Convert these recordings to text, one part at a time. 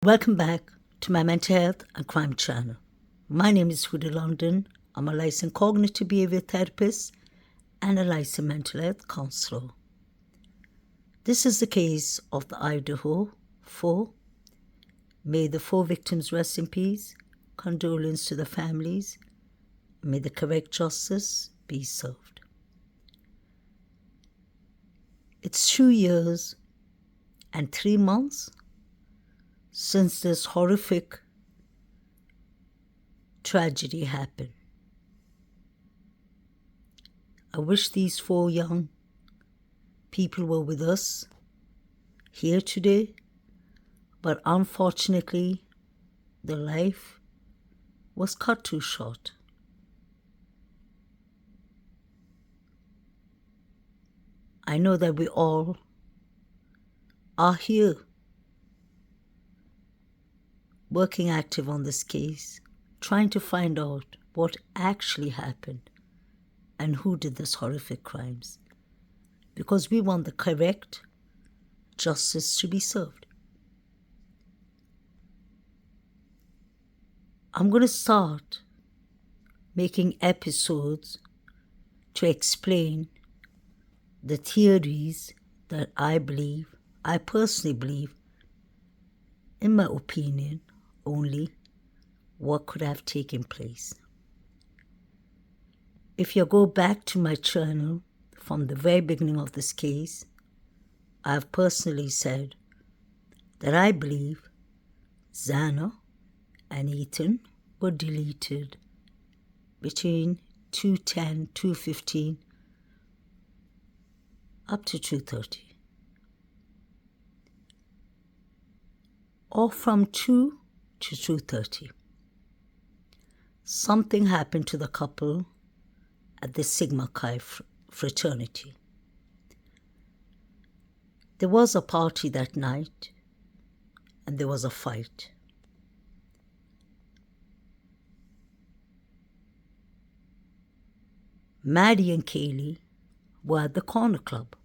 Welcome back to my mental health and crime channel. My name is Huda London. I'm a licensed cognitive behavior therapist and a licensed mental health counselor. This is the case of the Idaho 4. May the 4 victims rest in peace. Condolence to the families. May the correct justice be served. It's 2 years and 3 months since this horrific tragedy happened. I wish these 4 young people were with us here today, but unfortunately, their life was cut too short. I know that we all are here working active on this case, trying to find out what actually happened and who did these horrific crimes, because we want the correct justice to be served. I'm going to start making episodes to explain the theories that I personally believe, in my opinion only, what could have taken place. If you go back to my channel from the very beginning of this case, I've personally said that I believe Xana and Ethan were deleted between 2:10, 2:15 up to 2:30. Or from 2 to 2:30. Something happened to the couple at the Sigma Chi Fraternity. There was a party that night and there was a fight. Maddie and KAYLEE were at the corner club.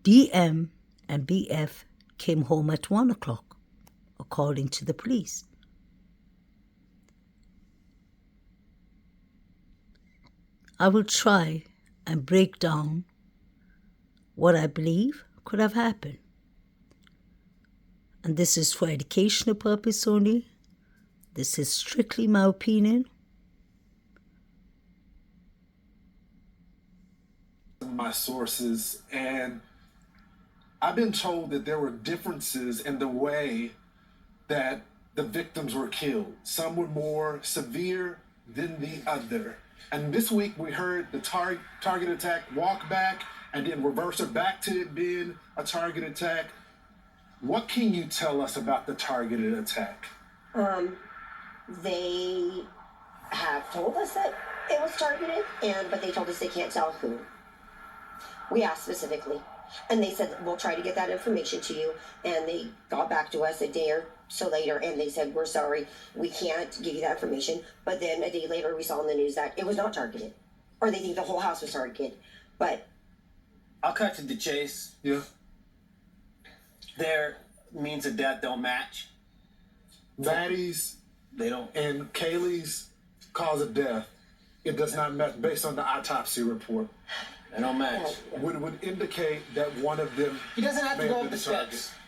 DM and BF came home at 1 o'clock, according to the police. I will try and break down what I believe could have happened. And this is for educational purpose only. This is strictly my opinion. My sources, and I've been told that there were differences in the way that the victims were killed. Some were more severe than the other. And this week we heard the target attack walk back and then reverse it back to it being a target attack. What can you tell us about the targeted attack? They have told us that it was targeted, but they told us they can't tell who. We asked specifically, and they said, we'll try to get that information to you. And they got back to us a day or so later, and they said, we're sorry, we can't give you that information. But then a day later, we saw in the news that it was not targeted, or they think the whole house was targeted. But I'll cut to the chase. Yeah. Their means of death don't match. Maddie's They don't. and Kaylee's cause of death, it does not match based on the autopsy report. They don't match. Would indicate that one of them. He doesn't have to may go have up been the targeted. steps.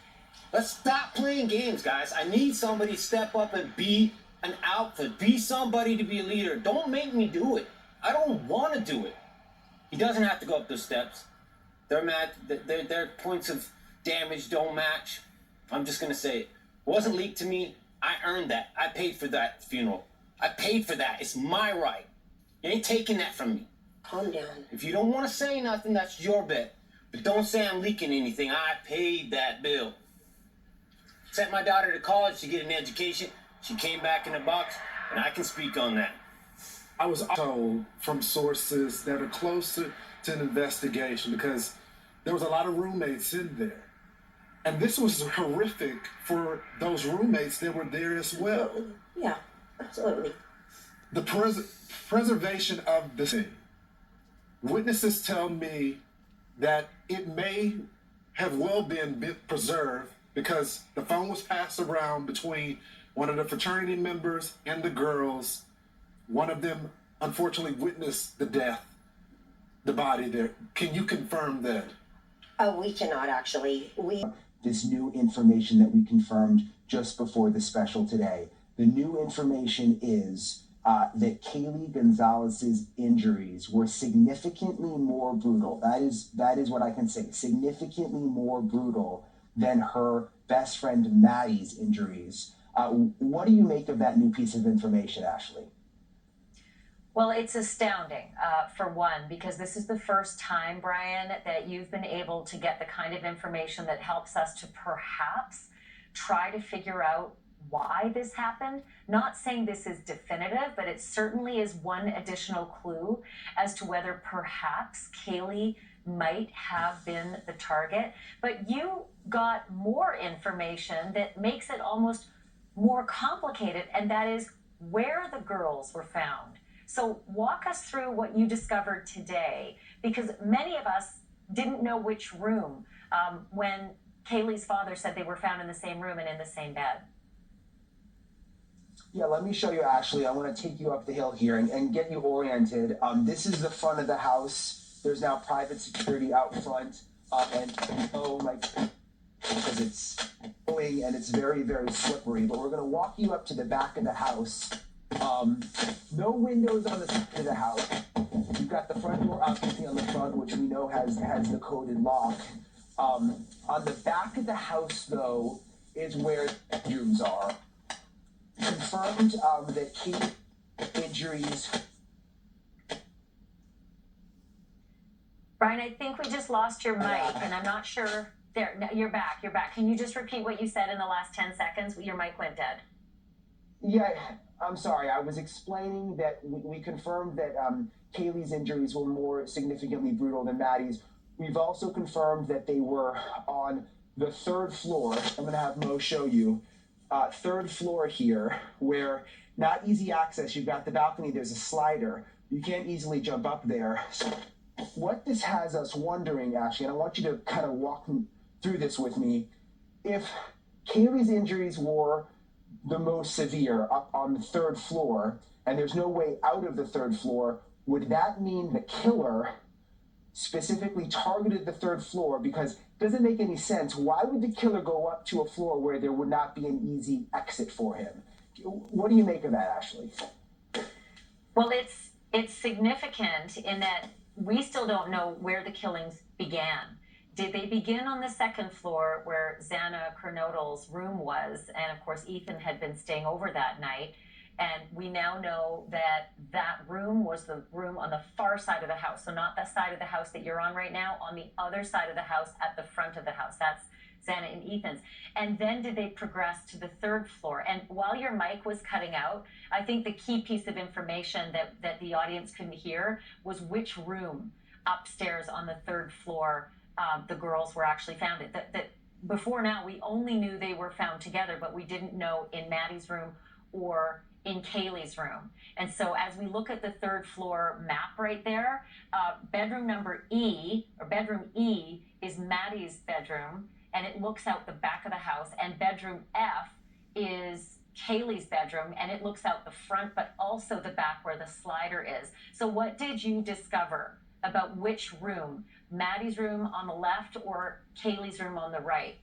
Let's stop playing games, guys. I need somebody to step up and be an alpha. Be somebody to be a leader. Don't make me do it. I don't want to do it. He doesn't have to go up those steps. Their points of damage don't match. I'm just gonna say it. Wasn't leaked to me. I earned that. I paid for that funeral. I paid for that. It's my right. You ain't taking that from me. calm down. If you don't want to say nothing, that's your bet. But don't say I'm leaking anything. I paid that bill. Sent my daughter to college to get an education. She came back in a box, and I can speak on that. I was told from sources that are close to an investigation, because there was a lot of roommates in there. And this was horrific for those roommates that were there as well. Yeah, absolutely. The preservation of the scene. Witnesses tell me that it may have well been preserved because the phone was passed around between one of the fraternity members and the girls. One of them unfortunately witnessed the death, the body there. Can you confirm that? Oh, we cannot actually. This new information that we confirmed just before the special today. The new information is that KAYLEE Gonzalez's injuries were significantly more brutal. That is what I can say. Significantly more brutal than her best friend Maddie's injuries. What do you make of that new piece of information, Ashley? Well, it's astounding, for one, because this is the first time, Brian, that you've been able to get the kind of information that helps us to perhaps try to figure out why this happened. Not saying this is definitive, but it certainly is one additional clue as to whether perhaps KAYLEE might have been the target. But you got more information that makes it almost more complicated, and that is where the girls were found. So walk us through what you discovered today, because many of us didn't know which room when KAYLEE's father said they were found in the same room and in the same bed. Yeah, let me show you, Ashley. I want to take you up the hill here and get you oriented. This is the front of the house. There's now private security out front. Because it's going and it's very, very slippery. But we're going to walk you up to the back of the house. No windows on the side of the house. You've got the front door obviously on the front, which we know has the coded lock. On the back of the house, though, is where the bedrooms are. Confirmed that key injuries. Brian, I think we just lost your mic, and I'm not sure. There, no, you're back. You're back. Can you just repeat what you said in the last 10 seconds? Your mic went dead. Yeah, I'm sorry. I was explaining that we confirmed that KAYLEE's injuries were more significantly brutal than Maddie's. We've also confirmed that they were on the third floor. I'm going to have Mo show you. Third floor here, where not easy access. You've got the balcony. There's a slider. You can't easily jump up there. So what this has us wondering, Ashley, and I want you to kind of walk through this with me. If KAYLEE's injuries were the most severe up on the third floor, and there's no way out of the third floor, would that mean the killer specifically targeted the third floor? Because it doesn't make any sense. Why would the killer go up to a floor where there would not be an easy exit for him? What do you make of that, Ashley? Well, it's significant in that we still don't know where the killings began. Did they begin on the second floor where Xana Kernodle's room was? And of course, Ethan had been staying over that night. And we now know that that room was the room on the far side of the house. So not the side of the house that you're on right now, on the other side of the house at the front of the house. That's Xana and Ethan's. And then did they progress to the third floor? And while your mic was cutting out, I think the key piece of information that the audience couldn't hear was which room upstairs on the third floor the girls were actually found. That before now, we only knew they were found together, but we didn't know in Maddie's room or in KAYLEE's room. And so as we look at the third floor map right there, bedroom number E, or bedroom E, is Maddie's bedroom, and it looks out the back of the house, and bedroom F is KAYLEE's bedroom, and it looks out the front, but also the back where the slider is. So what did you discover about which room? Maddie's room on the left or KAYLEE's room on the right?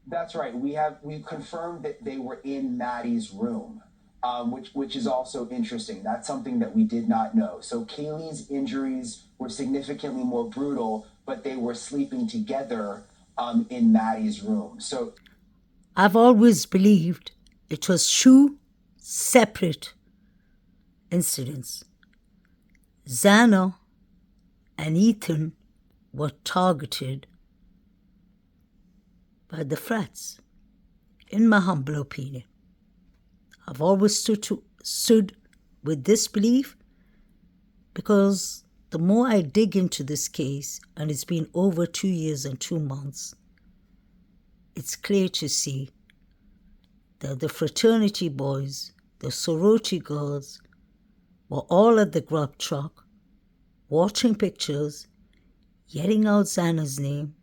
That's right. We've confirmed that they were in Maddie's room, which is also interesting. That's something that we did not know. So KAYLEE's injuries were significantly more brutal, but they were sleeping together in Maddie's room. So I've always believed it was two separate incidents. Xana and Ethan were targeted by the frats, in my humble opinion. I've always stood with this belief because the more I dig into this case, and it's been over 2 years and 2 months, it's clear to see that the fraternity boys, the sorority girls, were all at the grub truck, watching pictures, yelling out Xana's name,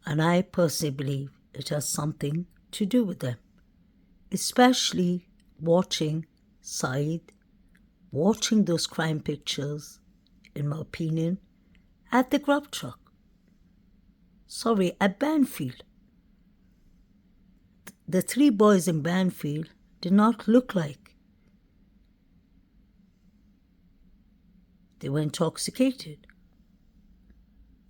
and I personally believe it has something to do with them, especially watching Saeed, watching those crime pictures, in my opinion, at the grub truck. Sorry, at Banfield. The three boys in Banfield did not look like they were intoxicated.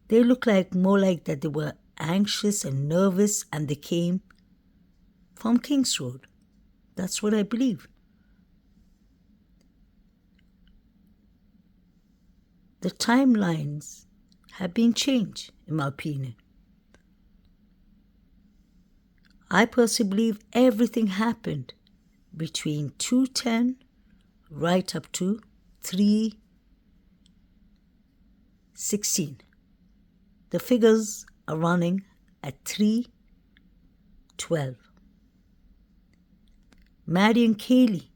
They looked like more like that they were anxious and nervous, and they came from Kings Road. That's what I believe. The timelines have been changed, in my opinion. I personally believe everything happened between 2:10 right up to 3:16. The figures are running at 3:12. Maddie and KAYLEE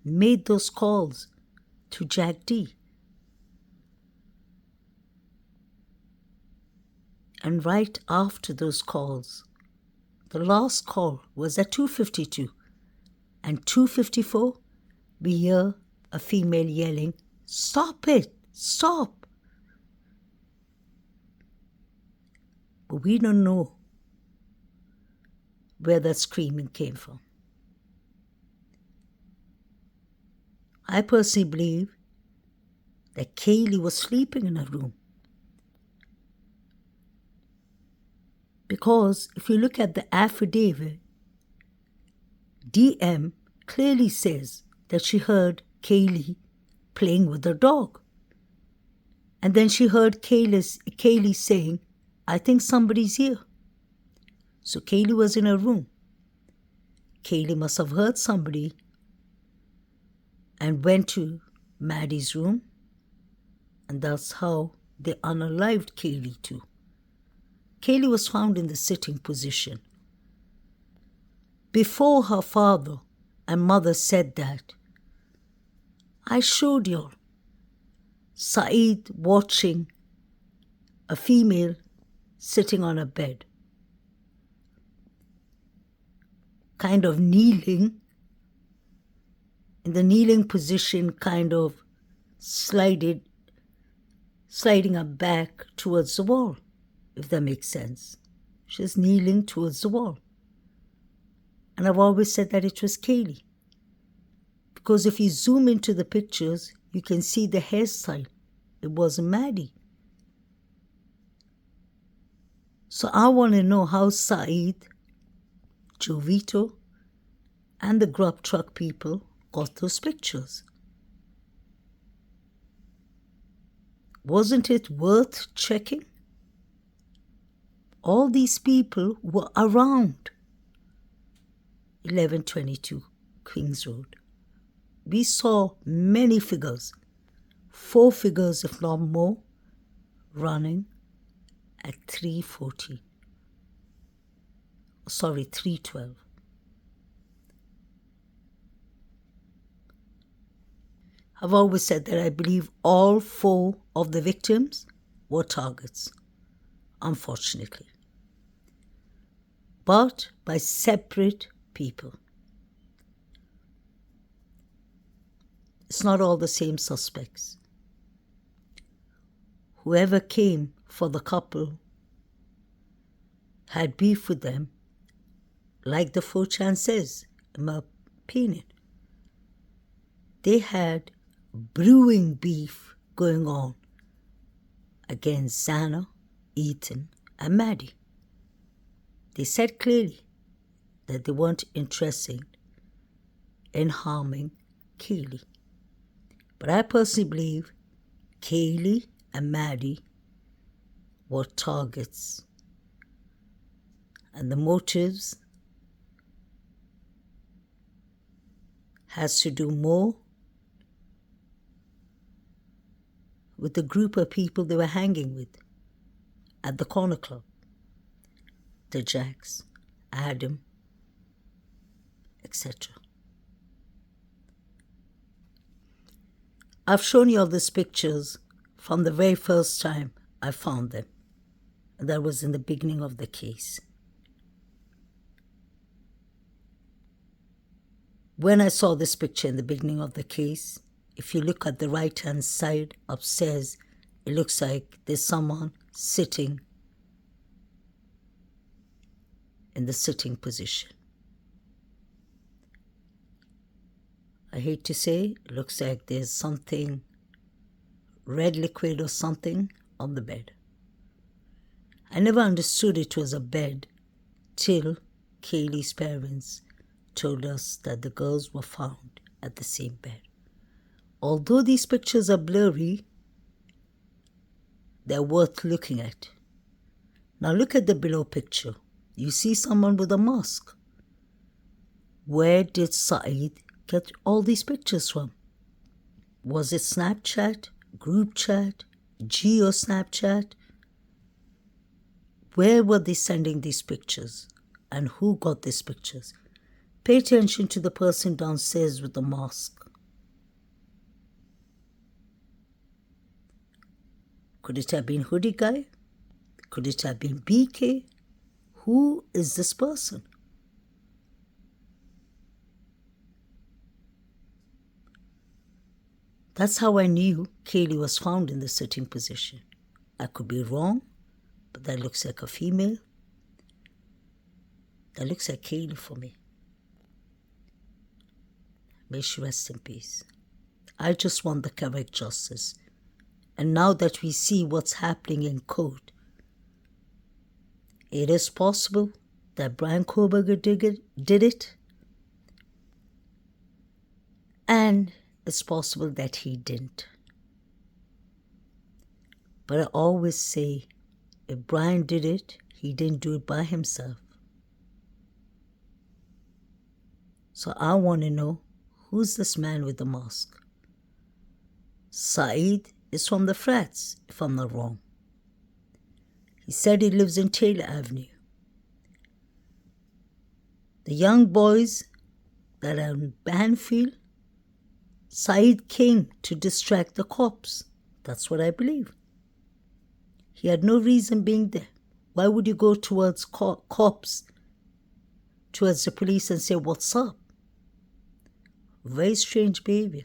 made those calls to Jack D. And right after those calls, the last call was at 2:52. And 2:54, we hear a female yelling, "Stop it! Stop!" But we don't know where that screaming came from. I personally believe that KAYLEE was sleeping in her room. Because if you look at the affidavit, DM clearly says that she heard KAYLEE playing with her dog. And then she heard KAYLEE saying, "I think somebody's here." So KAYLEE was in her room. KAYLEE must have heard somebody and went to Maddie's room. And that's how they unalived KAYLEE too. KAYLEE was found in the sitting position. Before her father and mother said that, I showed you Saeed watching a female sitting on a bed, kind of kneeling, in the kneeling position, kind of sliding her back towards the wall, if that makes sense. She's kneeling towards the wall. And I've always said that it was KAYLEE. Because if you zoom into the pictures, you can see the hairstyle. It wasn't Maddie. So I want to know how Saeed, Jovito, and the grub truck people got those pictures. Wasn't it worth checking? All these people were around 1122 Kings Road. We saw many figures, 4 figures if not more, running at 3:14. Sorry, 3:12. I've always said that I believe all 4 of the victims were targets, unfortunately, but by separate people. It's not all the same suspects. Whoever came for the couple had beef with them, like the 4chan says, in my opinion. They had brewing beef going on against Xana, Ethan, and Maddie. They said clearly that they weren't interested in harming KAYLEE. But I personally believe KAYLEE and Maddie were targets. And the motives has to do more with the group of people they were hanging with at the corner club. The Jacks, Adam, etc. I've shown you all these pictures from the very first time I found them. And that was in the beginning of the case. When I saw this picture in the beginning of the case, if you look at the right-hand side upstairs, it looks like there's someone sitting in the sitting position. I hate to say, it looks like there's something, red liquid or something, on the bed. I never understood it was a bed till KAYLEE's parents told us that the girls were found at the same bed. Although these pictures are blurry, they're worth looking at. Now look at the below picture. You see someone with a mask. Where did Saeed get all these pictures from? Was it Snapchat, group chat, Geo Snapchat? Where were they sending these pictures? And who got these pictures? Pay attention to the person downstairs with the mask. Could it have been Hoodie Guy? Could it have been BK? Who is this person? That's how I knew KAYLEE was found in the sitting position. I could be wrong, but that looks like a female. That looks like KAYLEE for me. May she rest in peace. I just want the correct justice. And now that we see what's happening in court, it is possible that Brian Koberger did it, and it's possible that he didn't. But I always say, if Brian did it, he didn't do it by himself. So I want to know, who's this man with the mask? Saeed is from the Frats, if I'm not wrong. He said he lives in Taylor Avenue. The young boys that are in Banfield, Saeed came to distract the cops. That's what I believe. He had no reason being there. Why would you go towards cops, towards the police and say, what's up? Very strange behavior.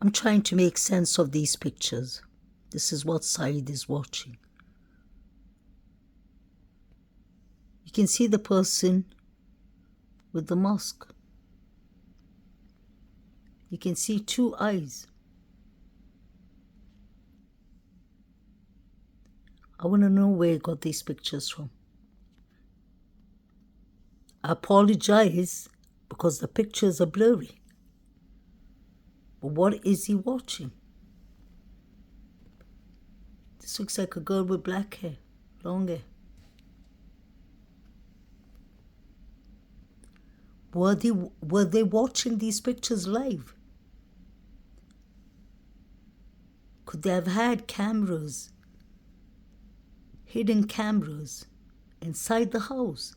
I'm trying to make sense of these pictures. This is what Saeed is watching. You can see the person with the mask. You can see two eyes. I want to know where he got these pictures from. I apologize because the pictures are blurry. But what is he watching? This looks like a girl with black hair, long hair. Were they watching these pictures live? Could they have had cameras, hidden cameras, inside the house?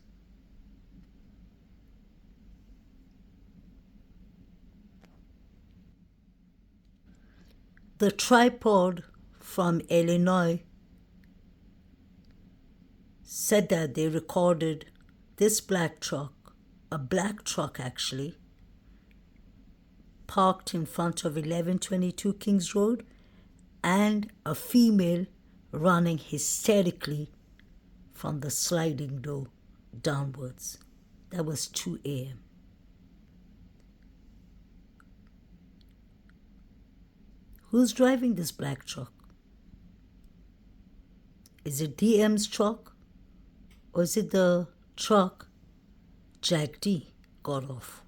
The tripod from Illinois said that they recorded this black truck, a black truck actually, parked in front of 1122 Kings Road, and a female running hysterically from the sliding door downwards. That was 2 a.m. Who's driving this black truck? Is it DM's truck? Or is it the truck Jack D got off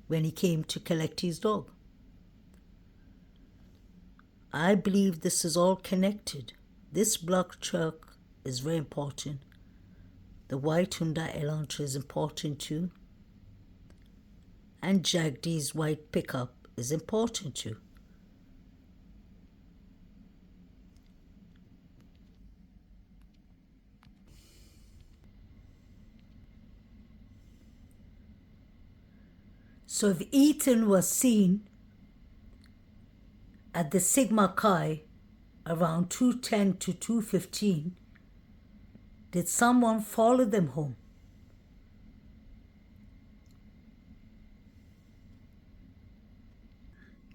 when he came to collect his dog? I believe this is all connected. This black truck is very important. The white Hyundai Elantra is important too. And Jack D's white pickup is important too. So if Ethan was seen at the Sigma Chi around 2:10 to 2:15, did someone follow them home?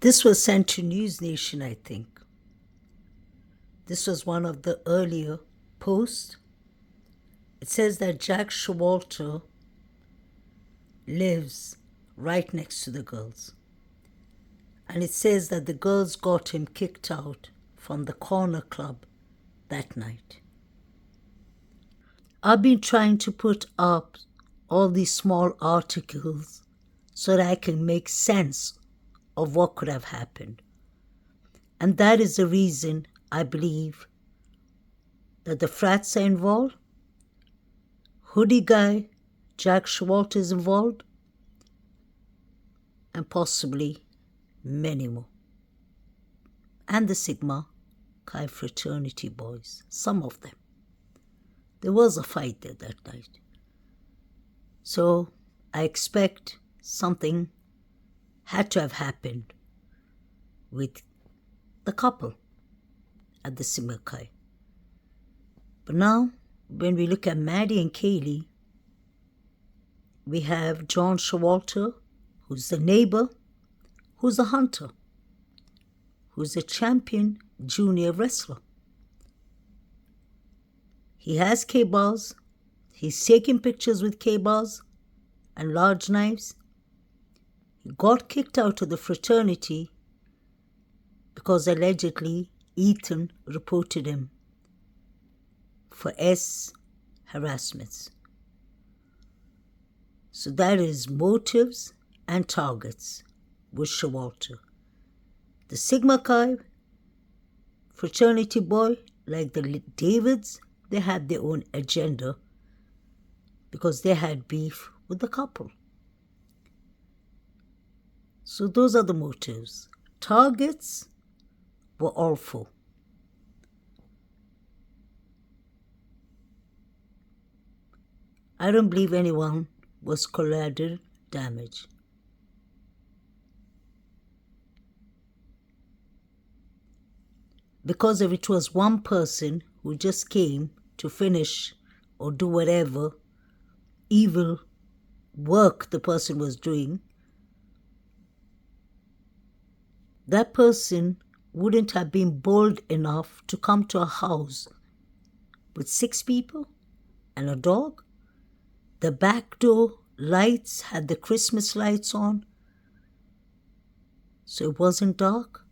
This was sent to News Nation, I think. This was one of the earlier posts. It says that Jack Showalter lives right next to the girls. And it says that the girls got him kicked out from the corner club that night. I've been trying to put up all these small articles so that I can make sense of what could have happened. And that is the reason I believe that the frats are involved, Hoodie Guy, Jack Showalter is involved, and possibly many more. And the Sigma Chi fraternity boys, some of them. There was a fight there that night. So I expect something had to have happened with the couple at the Sigma Chi. But now, when we look at Maddie and KAYLEE, we have John Showalter, who's the neighbor, who's a hunter, who's a champion junior wrestler. He has K-bars, he's taking pictures with K-bars and large knives. He got kicked out of the fraternity because allegedly Ethan reported him for harassments. So that is motives and targets with Showalter. The Sigma Chi fraternity boy, like the Davids, they had their own agenda because they had beef with the couple. So those are the motives. Targets were all four. I don't believe anyone was collateral damage. Because if it was one person who just came to finish or do whatever evil work the person was doing, that person wouldn't have been bold enough to come to a house with 6 people and a dog. The back door lights had the Christmas lights on, so it wasn't dark.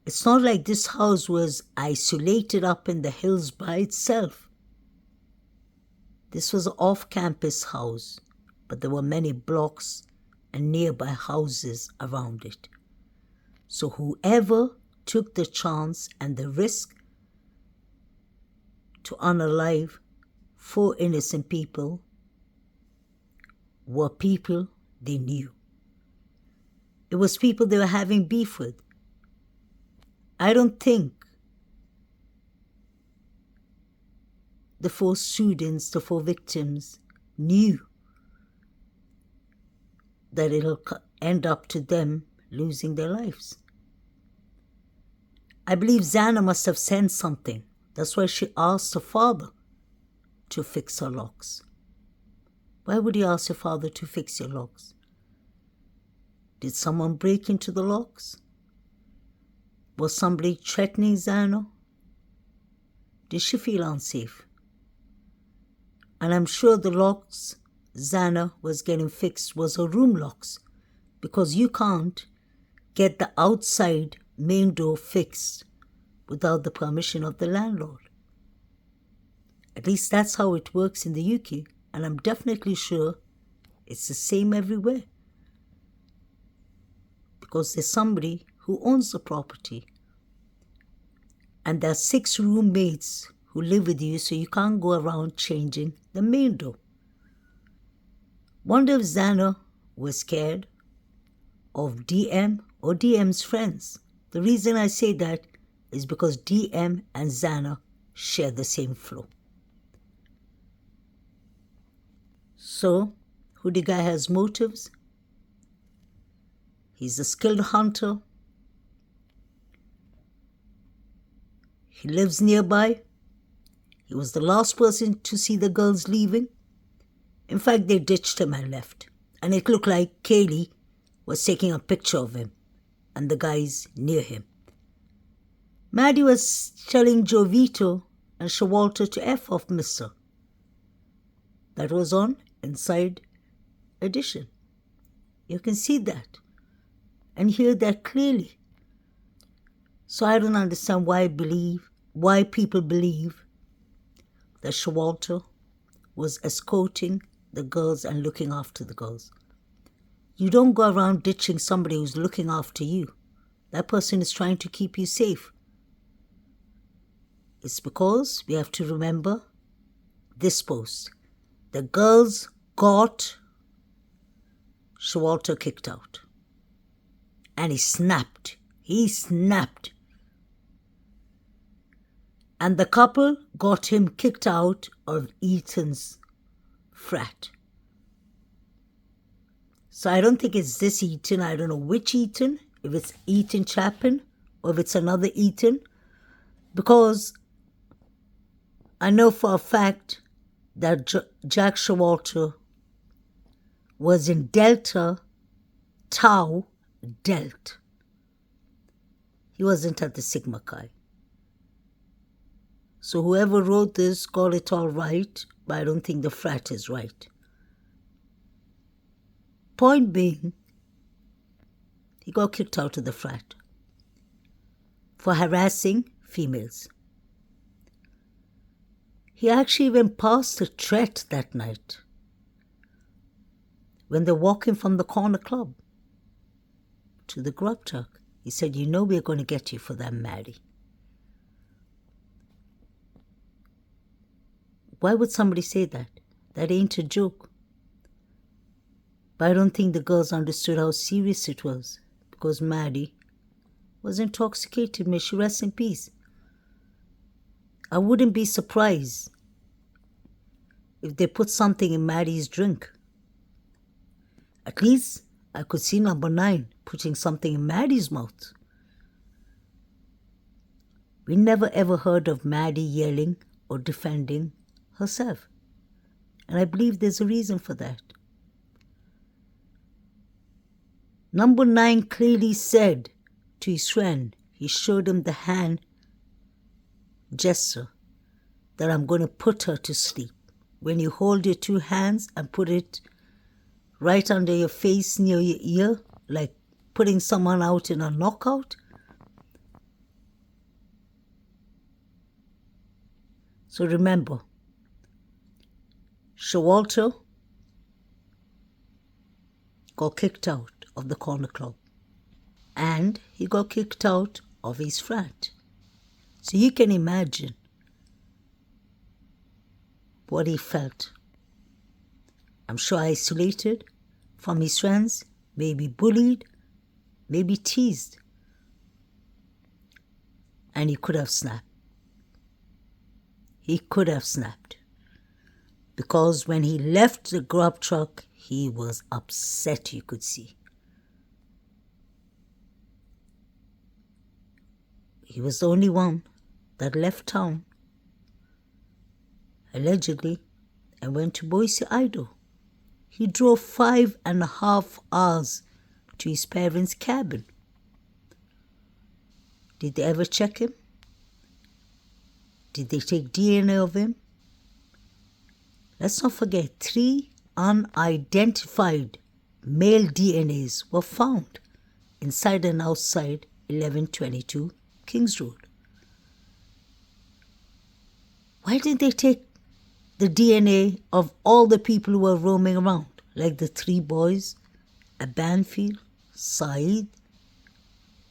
It's not like this house was isolated up in the hills by itself. This was an off-campus house, but there were many blocks and nearby houses around it. So whoever took the chance and the risk to unalive 4 innocent people were people they knew. It was people they were having beef with. I don't think the 4 students, the 4 victims, knew that it'll end up to them losing their lives. I believe Xana must have sent something. That's why she asked her father to fix her locks. Why would you ask your father to fix your locks? Did someone break into the locks? Was somebody threatening Xana? Did she feel unsafe? And I'm sure the locks Xana was getting fixed was her room locks, because you can't get the outside main door fixed without the permission of the landlord. At least that's how it works in the UK, and I'm definitely sure it's the same everywhere. Because there's somebody who owns the property. And there are 6 roommates who live with you, so you can't go around changing the main door. Wonder if Xana was scared of DM or DM's friends. The reason I say that is because DM and Xana share the same flow. So, Hoodie Guy has motives. He's a skilled hunter. He lives nearby. He was the last person to see the girls leaving. In fact, they ditched him and left. And it looked like KAYLEE was taking a picture of him and the guys near him. Maddie was telling Jovito and Showalter to F off Mister. That was on Inside Edition. You can see that and hear that clearly. So I don't understand why people believe that Showalter was escorting the girls and looking after the girls. You don't go around ditching somebody who's looking after you. That person is trying to keep you safe. It's because we have to remember this post. The girls got Showalter kicked out. And he snapped. He snapped. And the couple got him kicked out of Eaton's frat. So I don't think it's this Eaton. I don't know which Eaton. If it's Eaton Chapin or if it's another Eaton. Because I know for a fact that Jack Showalter was in Delta Tau Delt. He wasn't at the Sigma Chi. So whoever wrote this got it all right, but I don't think the frat is right. Point being, he got kicked out of the frat for harassing females. He actually even passed a threat that night when they're walking from the corner club to the grub truck. He said, "You know we're going to get you for that, Maddie." Why would somebody say that? That ain't a joke. But I don't think the girls understood how serious it was, because Maddie was intoxicated. May she rest in peace. I wouldn't be surprised if they put something in Maddie's drink. At least I could see number 9 putting something in Maddie's mouth. We never ever heard of Maddie yelling or defending herself. And I believe there's a reason for that. Number 9 clearly said to his friend, he showed him the hand gesture, that I'm going to put her to sleep. When you hold your 2 hands and put it right under your face near your ear, like putting someone out in a knockout. So remember, Showalter got kicked out of the corner club and he got kicked out of his frat. So you can imagine what he felt. I'm sure isolated from his friends, maybe bullied, maybe teased. And he could have snapped. He could have snapped. Because when he left the grub truck, he was upset, you could see. He was the only one that left town, allegedly, and went to Boise, Idaho. He drove 5.5 hours to his parents' cabin. Did they ever check him? Did they take DNA of him? Let's not forget, 3 unidentified male DNAs were found inside and outside 1122 Kings Road. Why didn't they take the DNA of all the people who were roaming around, like the 3 boys at Banfield, Saeed,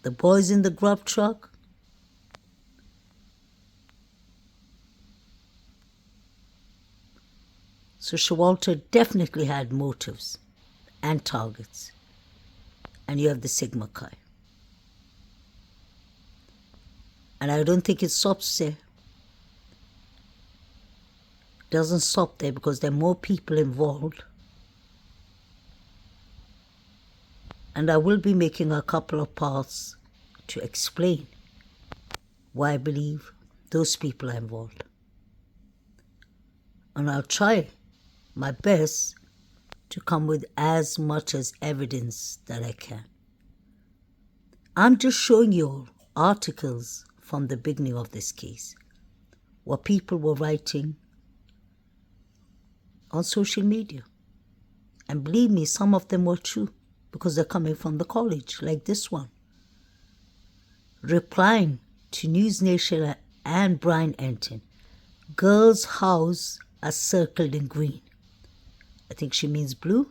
the boys in the grub truck? So Showalter definitely had motives and targets. And you have the Sigma Chi. And I don't think it stops there. It doesn't stop there because there are more people involved. And I will be making a couple of parts to explain why I believe those people are involved. And I'll try my best to come with as much as evidence that I can. I'm just showing you all articles from the beginning of this case, what people were writing on social media. And believe me, some of them were true because they're coming from the college, like this one. Replying to News Nation and Brian Enton, girl's house are circled in green. I think she means blue.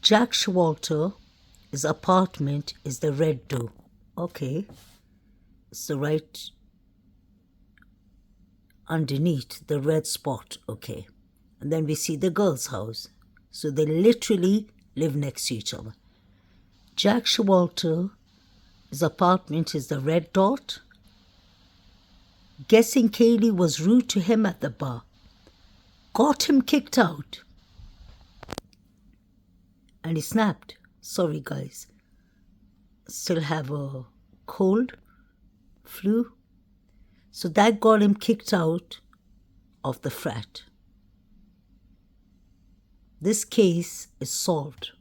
Jack Showalter, his apartment is the red door. Okay, it's the right underneath the red spot. Okay, and then we see the girl's house. So they literally live next to each other. Jack Showalter, his apartment is the red dot. Guessing KAYLEE was rude to him at the bar. Got him kicked out. And he snapped. Sorry guys. Still have a cold, flu. So that got him kicked out of the frat. This case is solved.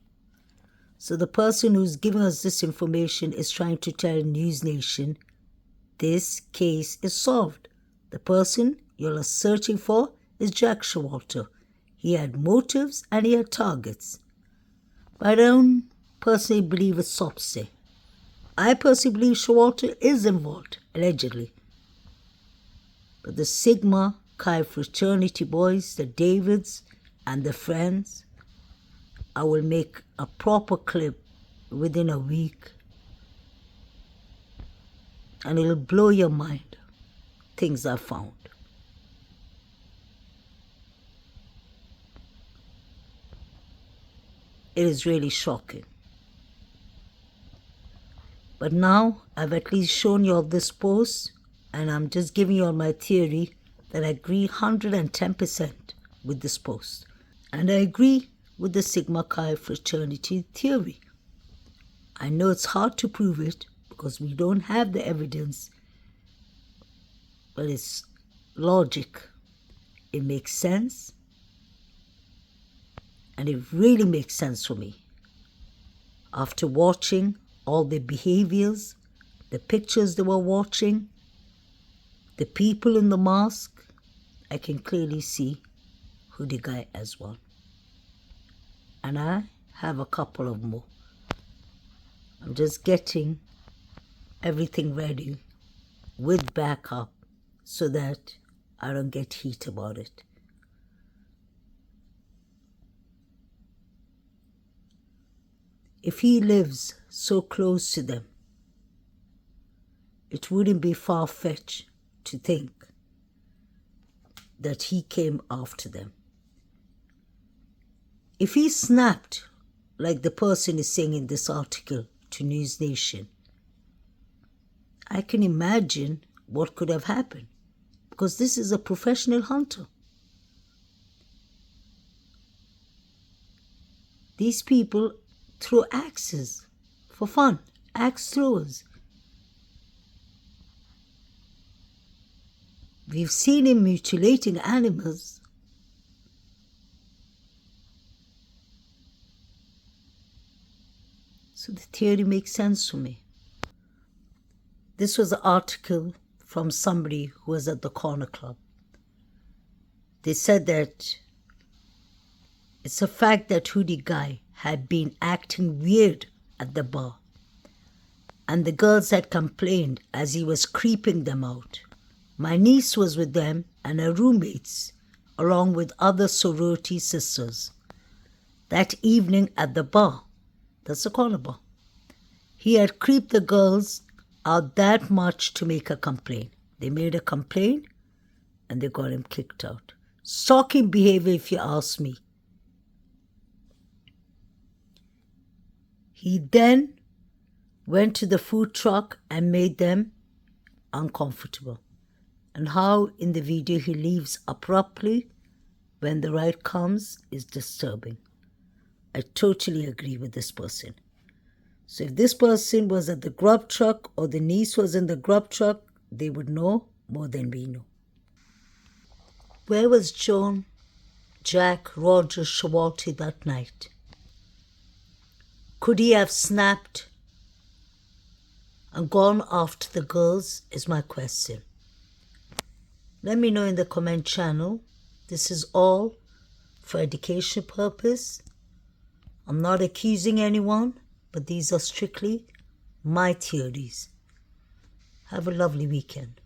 So the person who's giving us this information is trying to tell News Nation this case is solved. The person you're searching for is Jack Showalter. He had motives and he had targets. But I don't personally believe it's autopsy. I personally believe Showalter is involved, allegedly. But the Sigma Chi fraternity boys, the Davids and the friends, I will make a proper clip within a week. And it'll blow your mind, things I found. It is really shocking. But now I've at least shown you all this post, and I'm just giving you all my theory that I agree 110% with this post. And I agree with the Sigma Chi fraternity theory. I know it's hard to prove it because we don't have the evidence, but it's logic. It makes sense, and it really makes sense for me. After watching all the behaviors, the pictures they were watching, the people in the mask, I can clearly see who the guy as well. And I have a couple of more. I'm just getting everything ready with backup so that I don't get heat about it. If he lives so close to them, it wouldn't be far-fetched to think that he came after them. If he snapped, like the person is saying in this article to News Nation, I can imagine what could have happened, because this is a professional hunter. These people throw axes for fun, axe throwers. We've seen him mutilating animals. So the theory makes sense to me. This was an article from somebody who was at the Corner Club. They said that it's a fact that Hoodie Guy had been acting weird at the bar, and the girls had complained as he was creeping them out. My niece was with them and her roommates, along with other sorority sisters, that evening at the bar. That's the corner bar. He had creeped the girls out that much to make a complaint. They made a complaint and they got him kicked out. Shocking behavior, if you ask me. He then went to the food truck and made them uncomfortable. And how in the video he leaves abruptly when the right comes is disturbing. I totally agree with this person. So if this person was at the grub truck or the niece was in the grub truck, they would know more than we know. Where was John, Jack, Roger, Shawalty that night? Could he have snapped and gone after the girls is my question. Let me know in the comment channel. This is all for education purpose. I'm not accusing anyone, but these are strictly my theories. Have a lovely weekend.